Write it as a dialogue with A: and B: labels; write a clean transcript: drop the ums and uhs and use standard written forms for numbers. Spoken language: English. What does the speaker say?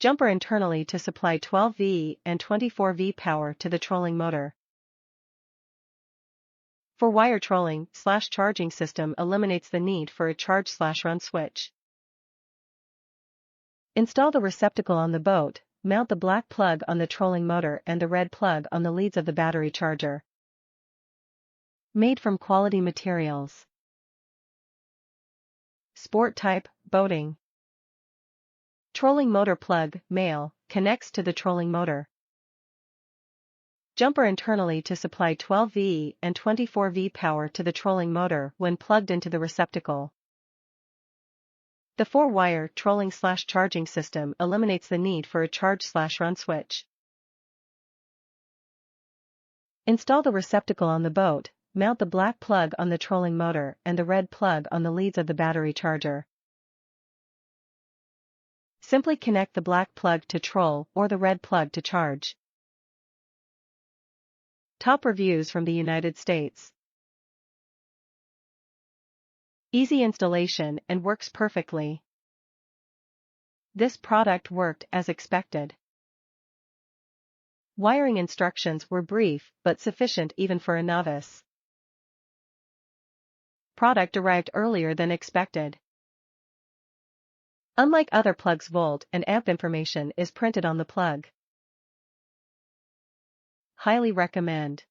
A: Jumper internally to supply 12V and 24V power to the trolling motor. For wire trolling/charging system eliminates the need for a charge/run switch. Install the receptacle on the boat, mount the black plug on the trolling motor and the red plug on the leads of the battery charger. Made from quality materials. Sport type, boating. Trolling motor plug, male, connects to the trolling motor. Jumper internally to supply 12V and 24V power to the trolling motor when plugged into the receptacle. The 4-wire trolling/charging system eliminates the need for a charge/run switch. Install the receptacle on the boat, mount the black plug on the trolling motor and the red plug on the leads of the battery charger. Simply connect the black plug to troll or the red plug to charge. Top reviews from the United States. Easy installation and works perfectly. This product worked as expected. Wiring instructions were brief but sufficient even for a novice. Product arrived earlier than expected. Unlike other plugs, volt and amp information is printed on the plug. Highly recommend.